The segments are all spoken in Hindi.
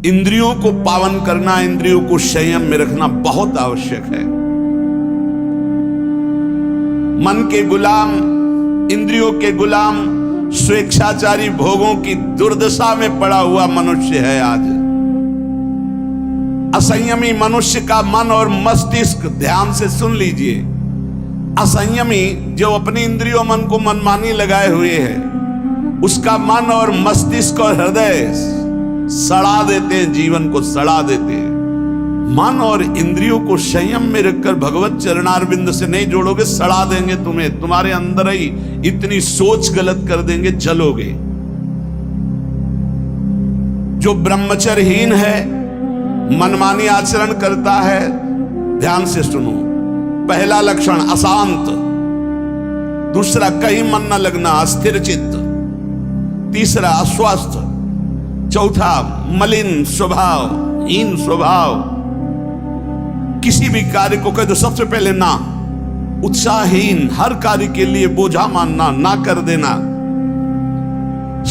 इंद्रियों को पावन करना, इंद्रियों को संयम में रखना बहुत आवश्यक है। मन के गुलाम, इंद्रियों के गुलाम, स्वेच्छाचारी भोगों की दुर्दशा में पड़ा हुआ मनुष्य है आज। असंयमी मनुष्य का मन और मस्तिष्क, ध्यान से सुन लीजिए, असंयमी जो अपनी इंद्रियों मन को मनमानी लगाए हुए है, उसका मन और मस्तिष्क और हृदय सड़ा देते हैं, जीवन को सड़ा देते हैं। मन और इंद्रियों को संयम में रखकर भगवत चरणारविंद से नहीं जोड़ोगे, सड़ा देंगे तुम्हें, तुम्हारे अंदर ही इतनी सोच गलत कर देंगे, जलोगे। जो ब्रह्मचर्यहीन है, मनमानी आचरण करता है, ध्यान से सुनो, पहला लक्षण अशांत, दूसरा कहीं मन न लगना, अस्थिर चित्त, तीसरा अस्वस्थ, चौथा मलिन स्वभाव, हीन स्वभाव, किसी भी कार्य को कह दो सबसे पहले ना, उत्साहहीन, हर कार्य के लिए बोझा मानना, ना कर देना,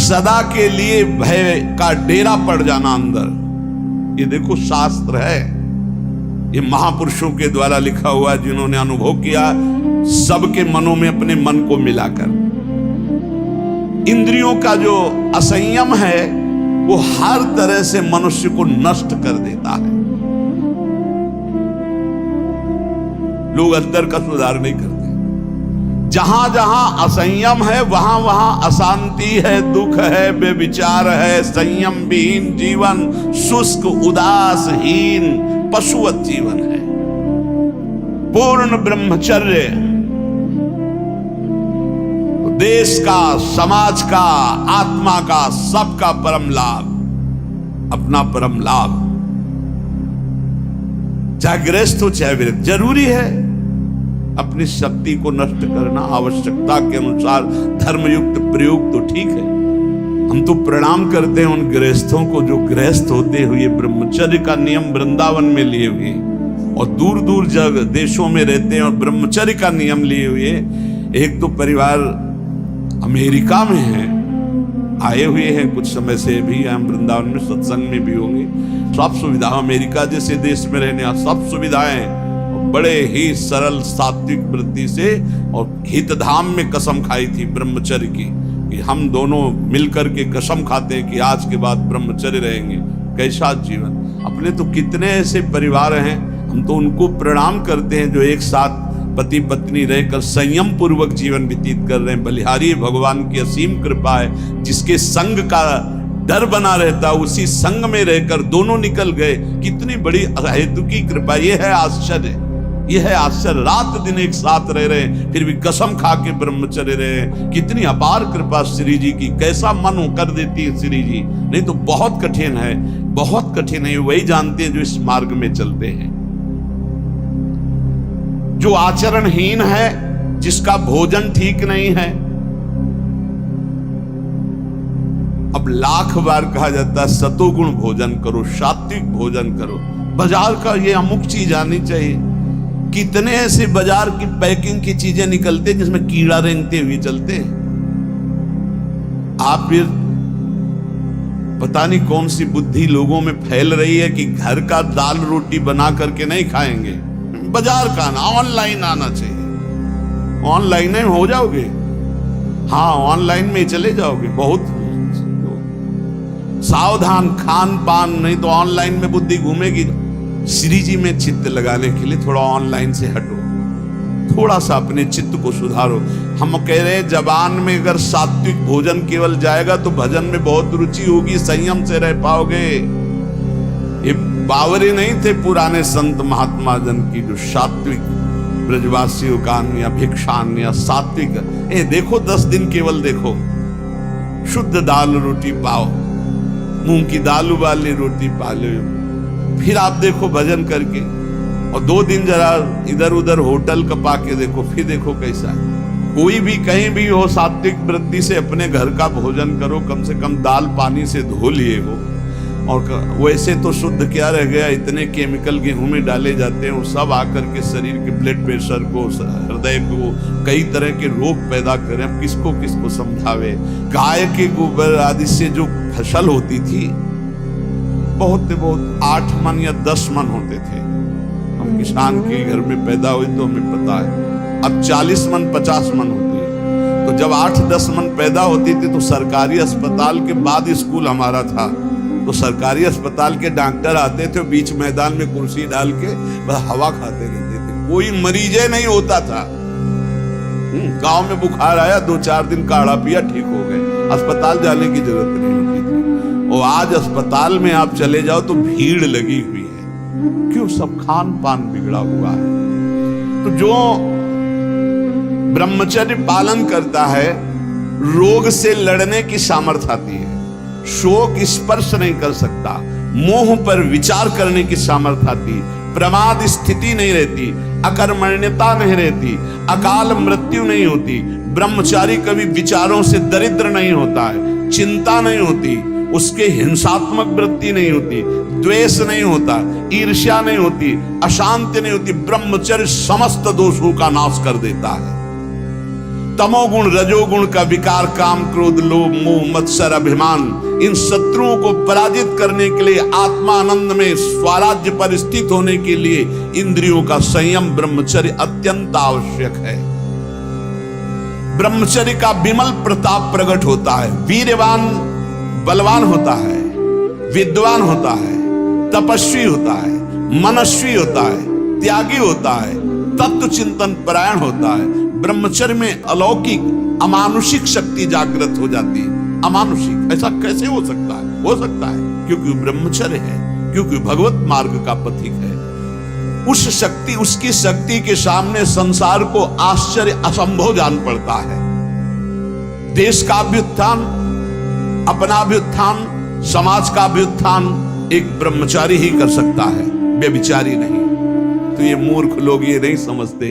सदा के लिए भय का डेरा पड़ जाना अंदर। ये देखो शास्त्र है, ये महापुरुषों के द्वारा लिखा हुआ, जिन्होंने अनुभव किया सबके मनों में अपने मन को मिलाकर। इंद्रियों का जो असंयम है वो हर तरह से मनुष्य को नष्ट कर देता है। लोग अंदर का सुधार नहीं करते। जहां जहां असंयम है वहां वहां अशांति है, दुख है, बेविचार है, संयम विहीन जीवन, शुष्क उदासहीन पशुवत जीवन है। पूर्ण ब्रह्मचर्य देश का, समाज का, आत्मा का, सबका परम लाभ, अपना परम लाभ। चाहे गृहस्थ हो चाहे विरक्त, जरूरी है अपनी शक्ति को नष्ट करना, आवश्यकता के अनुसार धर्मयुक्त प्रयोग तो ठीक है। हम तो प्रणाम करते हैं उन गृहस्थों को जो गृहस्थ होते हुए ब्रह्मचर्य का नियम वृंदावन में लिए हुए और दूर दूर जगह देशों में रहते हैं और ब्रह्मचर्य का नियम लिए हुए। एक तो परिवार अमेरिका में है, आए हुए हैं कुछ समय से, भी हम वृंदावन में सत्संग में भी होंगे। सब सुविधा, अमेरिका जैसे देश में रहने सब सुविधाएं, बड़े ही सरल सात्विक वृत्ति से, और हितधाम में कसम खाई थी ब्रह्मचर्य की कि हम दोनों मिलकर के कसम खाते हैं कि आज के बाद ब्रह्मचर्य रहेंगे। कैसा जीवन! अपने तो कितने ऐसे परिवार हैं, हम तो उनको प्रणाम करते हैं जो एक साथ पति पत्नी रहकर संयम पूर्वक जीवन व्यतीत कर रहे हैं। बलिहारी भगवान की असीम कृपा है, जिसके संग का डर बना रहता उसी संग में रहकर दोनों निकल गए। कितनी बड़ी हेतु की कृपा! ये है आश्चर्य, ये है आश्चर्य। रात दिन एक साथ रह रहे हैं, फिर भी कसम खा के ब्रह्मचर्य रहे हैं। कितनी अपार कृपा श्री जी की! कैसा मन कर देती है श्री जी, नहीं तो बहुत कठिन है, बहुत कठिन है। वही जानते हैं जो इस मार्ग में चलते हैं। जो आचरणहीन है, जिसका भोजन ठीक नहीं है, अब लाख बार कहा जाता है सतोगुण भोजन करो, सात्विक भोजन करो। बाजार का ये अमुक चीज आनी चाहिए। कितने ऐसे बाजार की पैकिंग की चीजें निकलते जिसमें कीड़ा रेंगते हुए चलते हैं। आप फिर पता नहीं कौन सी बुद्धि लोगों में फैल रही है कि घर का दाल रोटी बना करके नहीं खाएंगे, बाजार का आना, ऑनलाइन आना चाहिए। ऑनलाइन में हो जाओगे, हाँ ऑनलाइन में चले जाओगे। बहुत सावधान खान पान, नहीं तो ऑनलाइन में बुद्धि घूमेगी। श्री जी में चित्त लगाने के लिए थोड़ा ऑनलाइन से हटो, थोड़ा सा अपने चित्त को सुधारो। हम कह रहे हैं जबान में अगर सात्विक भोजन केवल जाएगा तो भजन में बहुत रुचि होगी, संयम से रह पाओगे। ये बावरे नहीं थे पुराने संत महात्मा जन की जो सात्विक ब्रजवासियों का अन्य भिक्षान्य सात्विक। देखो 10 दिन केवल देखो, शुद्ध दाल रोटी पाओ, मूंग की दाल वाली रोटी पा लो, फिर आप देखो भजन करके, और 2 दिन जरा इधर उधर होटल का पाके देखो, फिर देखो कैसा है। कोई भी कहीं भी हो, सात्विक वृत्ति से अपने घर का भोजन करो, कम से कम दाल पानी से धो लिए हो। और वैसे तो शुद्ध क्या रह गया, इतने केमिकल गेहूं में डाले जाते हैं, वो सब आकर के शरीर के ब्लड प्रेशर को, हृदय को, कई तरह के रोग पैदा करें। अब किसको किसको समझावे। गाय के गोबर आदि से जो फसल होती थी बहुत से बहुत 8 मन या 10 मन होते थे। हम किसान के घर में पैदा हुए तो हमें पता है। अब 40 मन 50 मन होती है। तो जब 8-10 मन पैदा होती थी तो सरकारी अस्पताल के बाद स्कूल हमारा था। तो सरकारी अस्पताल के डॉक्टर आते थे, बीच मैदान में कुर्सी डाल के बस हवा खाते रहते थे, कोई मरीजे नहीं होता था। गांव में बुखार आया, 2-4 दिन काढ़ा पिया, ठीक हो गए, अस्पताल जाने की जरूरत नहीं होती थी। और आज अस्पताल में आप चले जाओ तो भीड़ लगी हुई है। क्यों? सब खान पान बिगड़ा हुआ है। तो जो ब्रह्मचर्य पालन करता है, रोग से लड़ने की सामर्थ्य आती है, शोक स्पर्श नहीं कर सकता, मोह पर विचार करने की सामर्थ्य आती, प्रमाद स्थिति नहीं रहती, अकर्मण्यता नहीं रहती, अकाल मृत्यु नहीं होती, ब्रह्मचारी कभी विचारों से दरिद्र नहीं होता है, चिंता नहीं होती, उसके हिंसात्मक वृत्ति नहीं होती, द्वेष नहीं होता, ईर्ष्या नहीं होती, अशांति नहीं होती। ब्रह्मचर्य समस्त दोषों का नाश कर देता है। तमोगुण रजोगुण का विकार, काम क्रोध लोभ मोह मत्सर अभिमान, इन शत्रुओं को पराजित करने के लिए, आत्मानंद में स्वराज्य पर स्थित होने के लिए इंद्रियों का संयम ब्रह्मचर्य अत्यंत आवश्यक है। ब्रह्मचर्य का विमल प्रताप प्रकट होता है। वीरवान बलवान होता है, विद्वान होता है, तपस्वी होता है, मनस्वी होता है, त्यागी होता है, तत्व चिंतन परायण होता है। ब्रह्मचर्य में अलौकिक अमानुषिक शक्ति जागृत हो जाती है। अमानुषिक ऐसा कैसे हो सकता है? हो सकता है क्योंकि ब्रह्मचर्य है, क्योंकि भगवत मार्ग का पथिक है। उस शक्ति, उसकी शक्ति के सामने संसार को आश्चर्य असंभव जान पड़ता है। देश का अभ्युत्थान, अपना अभ्युत्थान, समाज का अभ्युत्थान एक ब्रह्मचारी ही कर सकता है, व्यभिचारी नहीं। तो ये मूर्ख लोग ये नहीं समझते